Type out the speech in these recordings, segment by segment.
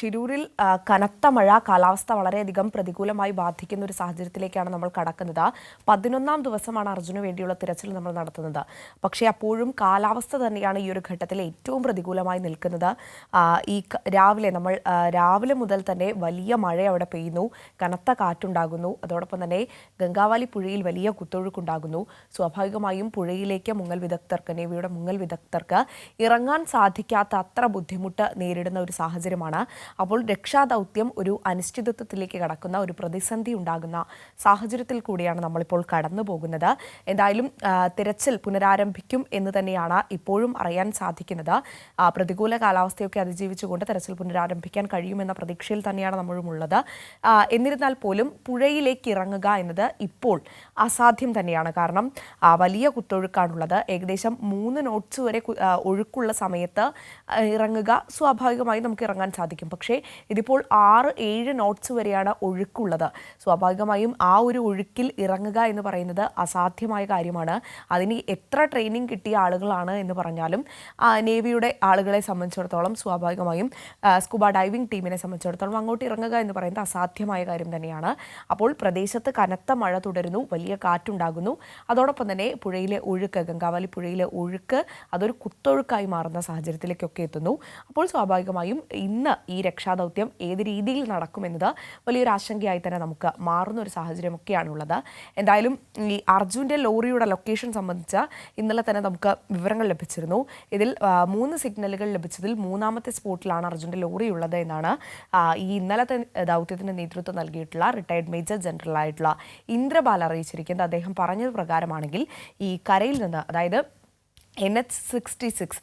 ഷിരൂരിൽ കനത്ത മഴ കാലാവസ്ഥ വളരെയധികം പ്രതികൂലമായി ബാധിക്കുന്ന ഒരു സാഹചര്യത്തിലേക്കാണ് നമ്മൾ കടക്കുന്നത്. 11ാം ദിവസമാണ് അർജുന് വേണ്ടിയുള്ള തിരച്ചിൽ നമ്മൾ നടത്തുന്നത്. പക്ഷേ അപ്പോഴും കാലാവസ്ഥ തന്നെയാണ് ഈ ഒരു ഘട്ടത്തിൽ ഏറ്റവും പ്രതികൂലമായി നിൽക്കുന്നത്. രാവിലെ മുതൽ തന്നെ വലിയ മഴ അവിടെ പെയ്യുന്നു, കനത്ത കാറ്റുണ്ടാകുന്നു. അതോടൊപ്പം തന്നെ ഗംഗാവാലി പുഴയിൽ വലിയ കുത്തൊഴുക്കുണ്ടാകുന്നു. സ്വാഭാവികമായും പുഴയിലേക്ക് നേവിയുടെ മുങ്ങൽ വിദഗ്ധർക്ക് ഇറങ്ങാൻ സാധിക്കാത്ത അത്ര ബുദ്ധിമുട്ട് നേരിടുന്ന ഒരു സാഹചര്യമാണ്. അപ്പോൾ രക്ഷാദൗത്യം ഒരു അനിശ്ചിതത്വത്തിലേക്ക് കടക്കുന്ന ഒരു പ്രതിസന്ധി ഉണ്ടാകുന്ന സാഹചര്യത്തിൽ കൂടിയാണ് നമ്മളിപ്പോൾ കടന്നു പോകുന്നത്. എന്തായാലും തിരച്ചിൽ പുനരാരംഭിക്കും എന്ന് തന്നെയാണ് ഇപ്പോഴും അറിയാൻ സാധിക്കുന്നത്. പ്രതികൂല കാലാവസ്ഥയൊക്കെ അതിജീവിച്ചുകൊണ്ട് തിരച്ചിൽ പുനരാരംഭിക്കാൻ കഴിയുമെന്ന പ്രതീക്ഷയിൽ തന്നെയാണ് നമ്മളുമുള്ളത്. എന്നിരുന്നാൽ പോലും പുഴയിലേക്ക് ഇറങ്ങുക എന്നത് ഇപ്പോൾ അസാധ്യം തന്നെയാണ്. കാരണം വലിയ കുത്തൊഴുക്കാണുള്ളത്. ഏകദേശം 3 നോട്ട്സ് വരെ ഒഴുക്കുള്ള സമയത്ത് ഇറങ്ങുക സ്വാഭാവികമായി നമുക്ക് ഇറങ്ങാൻ സാധിക്കും. പക്ഷേ ഇതിപ്പോൾ 6-7 നോട്ട്സ് വരെയാണ് ഒഴുക്കുള്ളത്. സ്വാഭാവികമായും ആ ഒരു ഒഴുക്കിൽ ഇറങ്ങുക എന്ന് പറയുന്നത് അസാധ്യമായ കാര്യമാണ്. അതിന് എത്ര ട്രെയിനിങ് കിട്ടിയ ആളുകളാണ് എന്ന് പറഞ്ഞാലും നേവിയുടെ ആളുകളെ സംബന്ധിച്ചിടത്തോളം, സ്വാഭാവികമായും സ്കൂബ ഡൈവിംഗ് ടീമിനെ സംബന്ധിച്ചിടത്തോളം അങ്ങോട്ട് ഇറങ്ങുക എന്ന് പറയുന്നത് അസാധ്യമായ കാര്യം തന്നെയാണ്. അപ്പോൾ പ്രദേശത്ത് കനത്ത മഴ തുടരുന്നു, വലിയ കാറ്റുണ്ടാകുന്നു. അതോടൊപ്പം തന്നെ പുഴയിലെ ഒഴുക്ക്, ഗംഗാവാലി പുഴയിലെ ഒഴുക്ക് അതൊരു കുത്തൊഴുക്കായി മാറുന്ന സാഹചര്യത്തിലേക്കൊക്കെ എത്തുന്നു. അപ്പോൾ സ്വാഭാവികമായും ഇന്ന് ഈ രക്ഷാദൗത്യം ഏത് രീതിയിൽ നടക്കുമെന്നത് വലിയൊരു ആശങ്കയായി തന്നെ നമുക്ക് മാറുന്ന ഒരു സാഹചര്യമൊക്കെയാണുള്ളത്. എന്തായാലും ഈ അർജുൻ്റെ ലോറിയുടെ ലൊക്കേഷൻ സംബന്ധിച്ച് ഇന്നലെ തന്നെ നമുക്ക് വിവരങ്ങൾ ലഭിച്ചിരുന്നു. ഇതിൽ 3 സിഗ്നലുകൾ ലഭിച്ചതിൽ 3ാമത്തെ സ്പോട്ടിലാണ് അർജുൻ്റെ ലോറി ഉള്ളത് എന്നാണ് ഈ ഇന്നലത്തെ ദൗത്യത്തിന് നേതൃത്വം നൽകിയിട്ടുള്ള റിട്ടയർഡ് മേജർ ജനറൽ ആയിട്ടുള്ള ഇന്ദ്രബാൽ അറിയിച്ചിരിക്കുന്നത്. അദ്ദേഹം പറഞ്ഞത് പ്രകാരമാണെങ്കിൽ ഈ കരയിൽ നിന്ന്, അതായത് NH-66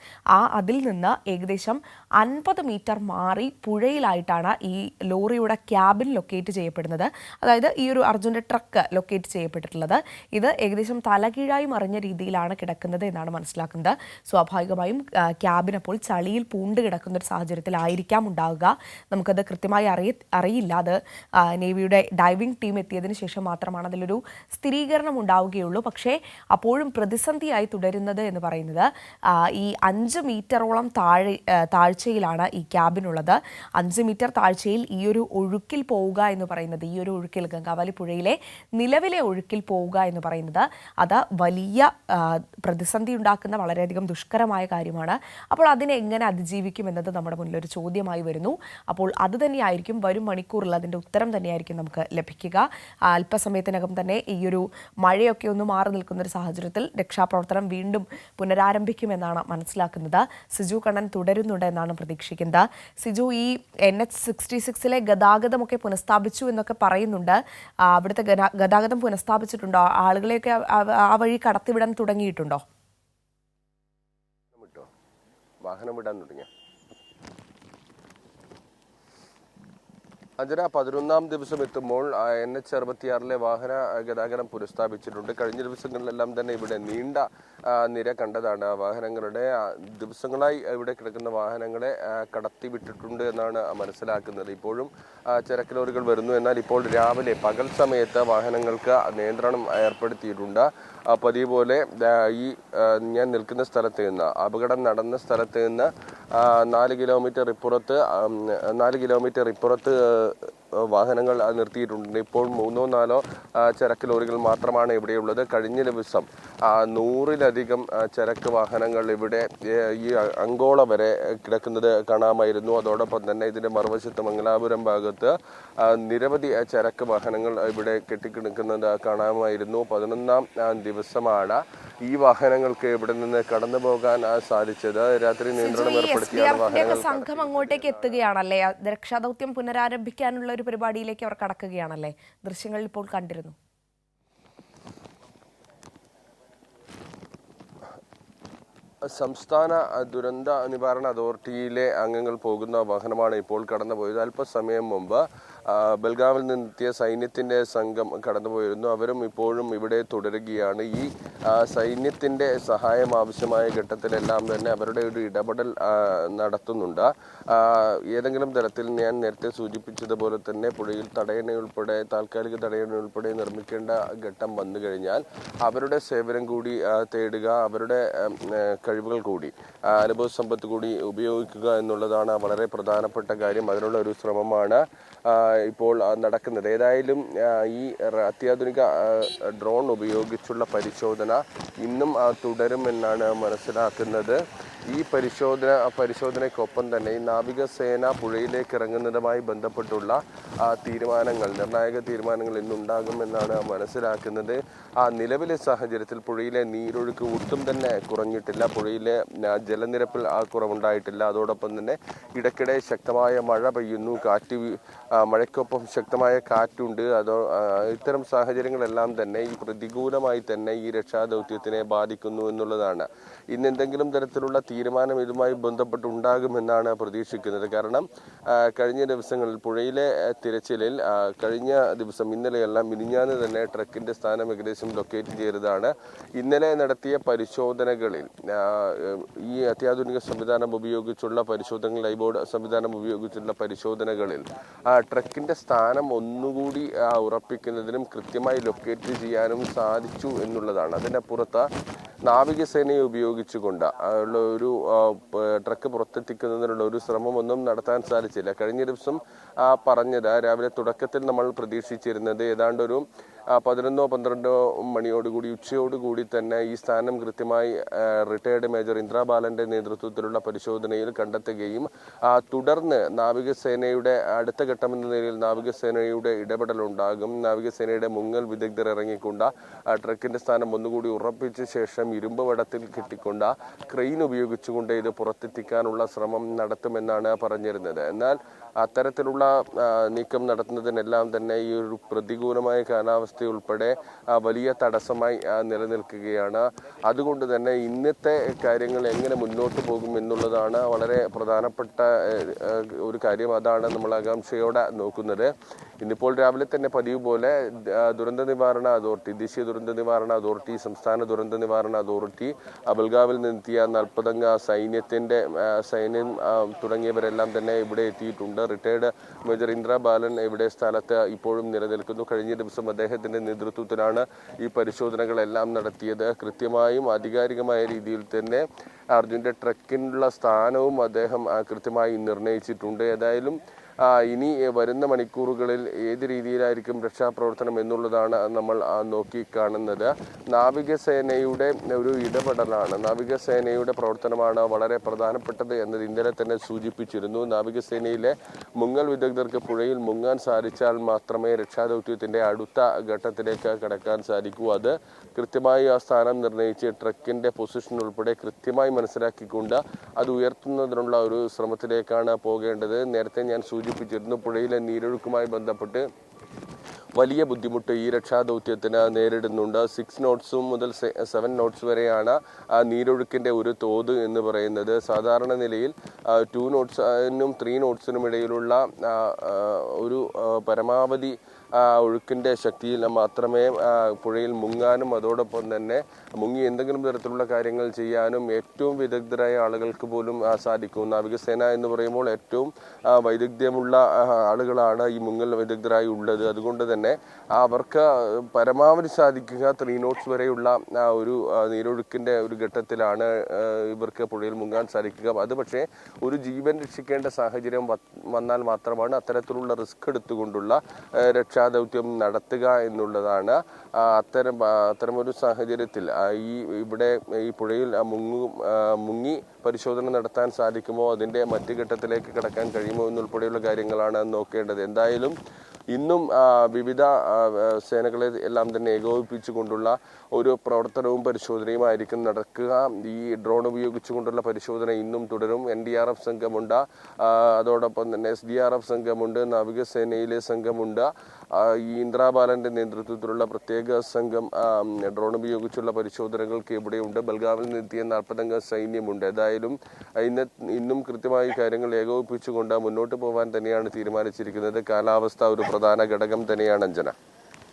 അതിൽ നിന്ന് ഏകദേശം 50 മീറ്റർ മാറി പുഴയിലായിട്ടാണ് ഈ ലോറിയുടെ ക്യാബിൻ ലൊക്കേറ്റ് ചെയ്യപ്പെടുന്നത്. അതായത് ഈ ഒരു അർജുൻ്റെ ട്രക്ക് ലൊക്കേറ്റ് ചെയ്യപ്പെട്ടിട്ടുള്ളത്. ഇത് ഏകദേശം തലകീഴായി മറിഞ്ഞ രീതിയിലാണ് കിടക്കുന്നത് എന്നാണ് മനസ്സിലാക്കുന്നത്. സ്വാഭാവികമായും ക്യാബിൻ അപ്പോൾ ചളിയിൽ പൂണ്ട് കിടക്കുന്ന ഒരു സാഹചര്യത്തിലായിരിക്കാം ഉണ്ടാവുക. നമുക്കത് കൃത്യമായി അറിയില്ല. അത് നേവിയുടെ ഡൈവിംഗ് ടീം എത്തിയതിനു ശേഷം മാത്രമാണ് അതിലൊരു സ്ഥിരീകരണം ഉണ്ടാവുകയുള്ളൂ. പക്ഷേ അപ്പോഴും പ്രതിസന്ധിയായി തുടരുന്നത് എന്ന് പറയുന്നത് ഈ 5 മീറ്ററോളം താഴ്ചയിലാണ് ഈ ക്യാബിനുള്ളത്. 5 മീറ്റർ താഴ്ചയിൽ ഈ ഒരു ഒഴുക്കിൽ പോവുക എന്ന് പറയുന്നത്, ഈ ഒരു ഒഴുക്കിൽ ഗംഗാവാലി പുഴയിലെ നിലവിലെ ഒഴുക്കിൽ പോവുക എന്ന് പറയുന്നത് അത് വലിയ പ്രതിസന്ധി ഉണ്ടാക്കുന്ന വളരെയധികം ദുഷ്കരമായ കാര്യമാണ്. അപ്പോൾ അതിനെ എങ്ങനെ അതിജീവിക്കുമെന്നത് നമ്മുടെ മുന്നിലൊരു ചോദ്യമായി വരുന്നു. അപ്പോൾ അത് തന്നെയായിരിക്കും വരും മണിക്കൂറിൽ അതിൻ്റെ ഉത്തരം തന്നെയായിരിക്കും നമുക്ക് ലഭിക്കുക. അല്പസമയത്തിനകം തന്നെ ഈ ഒരു മഴയൊക്കെ ഒന്ന് മാറി നിൽക്കുന്ന ഒരു സാഹചര്യത്തിൽ രക്ഷാപ്രവർത്തനം വീണ്ടും പുനരാരംഭിക്കുമെന്നാണ് മനസ്സിലാക്കുന്നത്. സിജു കണ്ണൻ തുടരുന്നുണ്ട് എന്നാണ് പ്രതീക്ഷിക്കുന്നത്. സിജു, ഈ NH-66 ഗതാഗതമൊക്കെ പുനഃസ്ഥാപിച്ചു എന്നൊക്കെ പറയുന്നുണ്ട്. അവിടുത്തെ ഗതാഗതം പുനഃസ്ഥാപിച്ചിട്ടുണ്ടോ? ആളുകളെയൊക്കെ ആ വഴി കടത്തിവിടാൻ തുടങ്ങിയിട്ടുണ്ടോ? വാഹനം വിടാൻ തുടങ്ങിയ അജര 11ാം ദിവസം എത്തുമ്പോൾ NH-66 വാഹന ഗതാഗതം പുനഃസ്ഥാപിച്ചിട്ടുണ്ട്. കഴിഞ്ഞ ദിവസങ്ങളിലെല്ലാം തന്നെ ഇവിടെ നീണ്ട നിര കണ്ടതാണ്. വാഹനങ്ങളുടെ ദിവസങ്ങളായി ഇവിടെ കിടക്കുന്ന വാഹനങ്ങളെ കടത്തിവിട്ടിട്ടുണ്ട് എന്നാണ് മനസ്സിലാക്കുന്നത്. ഇപ്പോഴും ചരക്ക് ലോറികൾ വരുന്നു. എന്നാൽ ഇപ്പോൾ രാവിലെ പകൽ സമയത്ത് വാഹനങ്ങൾക്ക് നിയന്ത്രണം ഏർപ്പെടുത്തിയിട്ടുണ്ട്. പതിവ് പോലെ ഈ ഞാൻ നിൽക്കുന്ന സ്ഥലത്ത് നിന്ന്, അപകടം നടന്ന സ്ഥലത്ത് നിന്ന് 4 കിലോമീറ്റർ ഇപ്പുറത്ത് വാഹനങ്ങൾ നിർത്തിയിട്ടുണ്ട്. ഇപ്പോൾ 3-4 ചരക്ക് ലോറികൾ മാത്രമാണ് ഇവിടെയുള്ളത്. കഴിഞ്ഞ ദിവസം 100-ലധികം ചരക്ക് വാഹനങ്ങൾ ഇവിടെ ഈ അങ്കോള വരെ കിടക്കുന്നത് കാണാമായിരുന്നു. അതോടൊപ്പം തന്നെ ഇതിന്റെ മറുവശത്ത് മംഗലാപുരം ഭാഗത്ത് നിരവധി ചരക്ക് വാഹനങ്ങൾ ഇവിടെ കെട്ടിക്കിടക്കുന്നത് കാണാമായിരുന്നു. 11ാം ദിവസമാണ് ഈ വാഹനങ്ങൾക്ക് ഇവിടെ നിന്ന് കടന്നു പോകാൻ സാധിച്ചത്. രാത്രി നിയന്ത്രണം ഏർപ്പെടുത്തിയാണ് വാഹനങ്ങൾ. സംഘം അങ്ങോട്ടേക്ക് എത്തുകയാണല്ലേ? രക്ഷാദൗത്യം പുനരാരംഭിക്കാനുള്ള ഒരു പരിപാടിയിലേക്ക് അവർ കടക്കുകയാണല്ലേ? ദൃശ്യങ്ങളിൽ ഇപ്പോൾ കണ്ടിരുന്നു. സംസ്ഥാന ദുരന്ത നിവാരണ അതോറിറ്റിയിലെ അംഗങ്ങൾ പോകുന്ന വാഹനമാണ് ഇപ്പോൾ കടന്നുപോയത്. അല്പസമയം മുമ്പ് ബൽഗാവിൽ നിന്നെത്തിയ സൈന്യത്തിന്റെ സംഘം കടന്നുപോയിരുന്നു. അവരും ഇപ്പോഴും ഇവിടെ തുടരുകയാണ്. ഈ സൈന്യത്തിന്റെ സഹായം ആവശ്യമായ ഘട്ടത്തിലെല്ലാം തന്നെ അവരുടെ ഒരു ഇടപെടൽ നടത്തുന്നുണ്ട്. ഏതെങ്കിലും തരത്തിൽ ഞാൻ നേരത്തെ സൂചിപ്പിച്ചതുപോലെ തന്നെ പുഴയിൽ താൽക്കാലിക തടയണ ഉൾപ്പെടെ നിർമ്മിക്കേണ്ട ഘട്ടം വന്നു കഴിഞ്ഞാൽ അവരുടെ സേവനം കൂടി തേടുക, അവരുടെ കഴിവുകൾ കൂടി അനുഭവ സമ്പത്ത് കൂടി ഉപയോഗിക്കുക എന്നുള്ളതാണ് വളരെ പ്രധാനപ്പെട്ട കാര്യം. അതിനുള്ള ഒരു ശ്രമമാണ് ഇപ്പോൾ നടക്കുന്നത്. ഏതായാലും ഈ അത്യാധുനിക ഡ്രോൺ ഉപയോഗിച്ചുള്ള പരിശോധന ഇന്നും തുടരുമെന്നാണ് മനസ്സിലാക്കുന്നത്. ഈ പരിശോധനയ്ക്കൊപ്പം തന്നെ ഈ നാവികസേന പുഴയിലേക്ക് ഇറങ്ങുന്നതുമായി ബന്ധപ്പെട്ടുള്ള നിർണായക തീരുമാനങ്ങൾ ഇന്നുണ്ടാകുമെന്നാണ് മനസ്സിലാക്കുന്നത്. നിലവിലെ സാഹചര്യത്തിൽ പുഴയിലെ നീരൊഴുക്ക് ഒട്ടും തന്നെ കുറഞ്ഞിട്ടില്ല. പുഴയിലെ ജലനിരപ്പിൽ കുറവുണ്ടായിട്ടില്ല. അതോടൊപ്പം തന്നെ ഇടയ്ക്കിടെ ശക്തമായ മഴ പെയ്യുന്നു, മഴയ്ക്കൊപ്പം ശക്തമായ കാറ്റുണ്ട്. ഇത്തരം സാഹചര്യങ്ങളെല്ലാം തന്നെ ഈ പ്രതികൂലമായി തന്നെ ഈ രക്ഷാദൗത്യത്തിനെ ബാധിക്കുന്നു എന്നുള്ളതാണ്. ഇന്ന് എന്തെങ്കിലും തരത്തിലുള്ള തീരുമാനം ഇതുമായി ബന്ധപ്പെട്ടുണ്ടാകുമെന്നാണ് പ്രതീക്ഷിക്കുന്നത്. കാരണം കഴിഞ്ഞ ദിവസങ്ങളിൽ പുഴയിലെ തിരച്ചിലിൽ കഴിഞ്ഞ ദിവസം ഇന്നലെയെല്ലാം മിനിഞ്ഞാന്ന് തന്നെ ട്രക്കിന്റെ സ്ഥാനം ഏകദേശം ലൊക്കേറ്റ് ചെയ്തതാണ്. ഇന്നലെ നടത്തിയ പരിശോധനകളിൽ ഈ അത്യാധുനിക സംവിധാനം ഉപയോഗിച്ചുള്ള പരിശോധനകൾ, ലൈബോർഡ് സംവിധാനം ഉപയോഗിച്ചുള്ള പരിശോധനകളിൽ ട്രക്കിന്റെ സ്ഥാനം ഒന്നുകൂടി ഉറപ്പിക്കുന്നതിനും കൃത്യമായി ലൊക്കേറ്റ് ചെയ്യാനും സാധിച്ചു എന്നുള്ളതാണ്. അതിന്റെ പുറത്ത് നാവികസേനയെ ഉപയോഗിച്ചുകൊണ്ട് ഉള്ള ഒരു ട്രക്ക് പുറത്തെത്തിക്കുന്നതിനുള്ള ഒരു ശ്രമമൊന്നും നടത്താൻ സാധിച്ചില്ല. കഴിഞ്ഞ ദിവസം പറഞ്ഞത് രാവിലെ തുടക്കത്തിൽ നമ്മൾ പ്രതീക്ഷിച്ചിരുന്നത് ഏതാണ്ട് ഒരു 11-12 മണിയോടുകൂടി ഉച്ചയോടുകൂടി തന്നെ ഈ സ്ഥാനം കൃത്യമായി റിട്ടയർഡ് മേജർ ഇന്ദ്രാ ബാലന്റെ നേതൃത്വത്തിലുള്ള പരിശോധനയിൽ കണ്ടെത്തുകയും തുടർന്ന് നാവികസേനയുടെ അടുത്ത ഘട്ടമെന്ന നിലയിൽ നാവികസേനയുടെ ഇടപെടലുണ്ടാകും. നാവികസേനയുടെ മുങ്ങൽ വിദഗ്ധർ ഇറങ്ങിക്കൊണ്ട് ട്രക്കിന്റെ സ്ഥാനം ഒന്നുകൂടി ഉറപ്പിച്ച ശേഷം ഇരുമ്പ് വടത്തിൽ കെട്ടിക്കൊണ്ട് ക്രെയിൻ ഉപയോഗിച്ചുകൊണ്ട് ഇത് പുറത്തെത്തിക്കാനുള്ള ശ്രമം നടത്തുമെന്നാണ് പറഞ്ഞിരുന്നത്. എന്നാൽ അത്തരത്തിലുള്ള നീക്കം നടത്തുന്നതിനെല്ലാം തന്നെ ഈ ഒരു പ്രതികൂലമായ കാലാവസ്ഥ ഉൾപ്പെടെ വലിയ തടസ്സമായി നിലനിൽക്കുകയാണ്. അതുകൊണ്ട് തന്നെ ഇന്നത്തെ കാര്യങ്ങൾ എങ്ങനെ മുന്നോട്ട് പോകും എന്നുള്ളതാണ് വളരെ പ്രധാനപ്പെട്ട ഒരു കാര്യം. അതാണ് നമ്മൾ ആകാംക്ഷയോടെ നോക്കുന്നത്. ഇന്നിപ്പോൾ രാവിലെ തന്നെ പതിവ് പോലെ ദുരന്ത നിവാരണ അതോറിറ്റി, ദേശീയ ദുരന്ത നിവാരണ അതോറിറ്റി, സംസ്ഥാന ദുരന്ത നിവാരണ അതോറിറ്റി, ബൽഗാവിൽ നിന്നെത്തിയ 40-അംഗ സൈന്യം തുടങ്ങിയവരെല്ലാം തന്നെ ഇവിടെ എത്തിയിട്ടുണ്ട്. റിട്ടയർഡ് മേജർ ഇന്ദ്രാ ബാലൻ ഇവിടെ സ്ഥലത്ത് ഇപ്പോഴും നിലനിൽക്കുന്നു. കഴിഞ്ഞ ദിവസം അദ്ദേഹത്തിന്റെ നേതൃത്വത്തിലാണ് ഈ പരിശോധനകളെല്ലാം നടത്തിയത്. കൃത്യമായും ആധികാരികമായ രീതിയിൽ തന്നെ അർജുന്റെ ട്രക്കിനുള്ള സ്ഥാനവും അദ്ദേഹം കൃത്യമായി നിർണയിച്ചിട്ടുണ്ട്. ഏതായാലും ഇനി വരുന്ന മണിക്കൂറുകളിൽ ഏത് രീതിയിലായിരിക്കും രക്ഷാപ്രവർത്തനം എന്നുള്ളതാണ് നമ്മൾ നോക്കി കാണുന്നത്. നാവികസേനയുടെ ഒരു ഇടപെടലാണ്, നാവികസേനയുടെ പ്രവർത്തനമാണ് വളരെ പ്രധാനപ്പെട്ടത് എന്നത് ഇന്നലെ തന്നെ സൂചിപ്പിച്ചിരുന്നു. നാവികസേനയിലെ മുങ്ങൽ വിദഗ്ധർക്ക് പുഴയിൽ മുങ്ങാൻ സാധിച്ചാൽ മാത്രമേ രക്ഷാദൗത്യത്തിന്റെ അടുത്ത ഘട്ടത്തിലേക്ക് കടക്കാൻ സാധിക്കൂ. അത് കൃത്യമായി ആ സ്ഥാനം നിർണയിച്ച് ട്രക്കിന്റെ പൊസിഷൻ ഉൾപ്പെടെ കൃത്യമായി മനസ്സിലാക്കിക്കൊണ്ട് അത് ഉയർത്തുന്നതിനുള്ള ഒരു ശ്രമത്തിലേക്കാണ് പോകേണ്ടത്. നേരത്തെ ഞാൻ സൂചിപ്പിച്ചിരുന്നു, പുഴയിലെ നീരൊഴുക്കുമായി ബന്ധപ്പെട്ട് വലിയ ബുദ്ധിമുട്ട് ഈ രക്ഷാദൗത്യത്തിന് നേരിടുന്നുണ്ട്. 6 knots മുതൽ 7 knots വരെയാണ് നീരൊഴുക്കിന്റെ ഒരു തോത് എന്ന് പറയുന്നത്. സാധാരണ നിലയിൽ 2 knotsനും 3 knotsനും ഇടയിലുള്ള ഒരു പരമാവധി ഒഴുക്കിന്റെ ശക്തിയിൽ മാത്രമേ പുഴയിൽ മുങ്ങാനും അതോടൊപ്പം തന്നെ മുങ്ങി എന്തെങ്കിലും തരത്തിലുള്ള കാര്യങ്ങൾ ചെയ്യാനും ഏറ്റവും വിദഗ്ധരായ ആളുകൾക്ക് പോലും സാധിക്കും. നാവികസേന എന്ന് പറയുമ്പോൾ ഏറ്റവും വൈദഗ്ധ്യമുള്ള ആളുകളാണ് ഈ മുങ്ങൽ വിദഗ്ധരായി ഉള്ളത്. അതുകൊണ്ട് തന്നെ അവർക്ക് പരമാവധി സാധിക്കുക 3 knots വരെയുള്ള ഒരു നീരൊഴുക്കിന്റെ ഒരു ഘട്ടത്തിലാണ് ഇവർക്ക് പുഴയിൽ മുങ്ങാൻ സാധിക്കുക. അത് പക്ഷേ ഒരു ജീവൻ രക്ഷിക്കേണ്ട സാഹചര്യം വന്നാൽ മാത്രമാണ് അത്തരത്തിലുള്ള റിസ്ക് എടുത്തുകൊണ്ടുള്ള രക്ഷാദൗത്യം നടത്തുക എന്നുള്ളതാണ്. അത്തരമൊരു സാഹചര്യത്തിൽ ഇവിടെ ഈ പുഴയിൽ മുങ്ങി പരിശോധന നടത്താൻ സാധിക്കുമോ, അതിന്റെ മറ്റു ഘട്ടത്തിലേക്ക് കടക്കാൻ കഴിയുമോ എന്നുൾപ്പെടെയുള്ള കാര്യങ്ങളാണ് നോക്കേണ്ടത്. എന്തായാലും ഇന്നും വിവിധ സേനകളെ എല്ലാം തന്നെ ഏകോപിപ്പിച്ചുകൊണ്ടുള്ള ഒരു പ്രവർത്തനവും പരിശോധനയുമായിരിക്കും നടക്കുക. ഈ ഡ്രോൺ ഉപയോഗിച്ചുകൊണ്ടുള്ള പരിശോധന ഇന്നും തുടരും. NDRF സംഘമുണ്ട്, അതോടൊപ്പം തന്നെ SDRF സംഘമുണ്ട്, നാവികസേനയിലെ സംഘമുണ്ട്. ഈ ഇന്ദ്രാ ബാലന്റെ നേതൃത്വത്തിലുള്ള പ്രത്യേക സംഘം ഡ്രോൺ ഉപയോഗിച്ചുള്ള പരിശോധനകൾക്ക് ഇവിടെയുണ്ട്. ബൽഗാവിൽ നിന്നെത്തിയ 40-അംഗ സൈന്യമുണ്ട്. ഏതായാലും ഇന്നും കൃത്യമായി കാര്യങ്ങൾ ഏകോപിപ്പിച്ചുകൊണ്ട് മുന്നോട്ട് പോകാൻ തന്നെയാണ് തീരുമാനിച്ചിരിക്കുന്നത്. കാലാവസ്ഥ ഒരു പ്രധാന ഘടകം തന്നെയാണ് അഞ്ജന.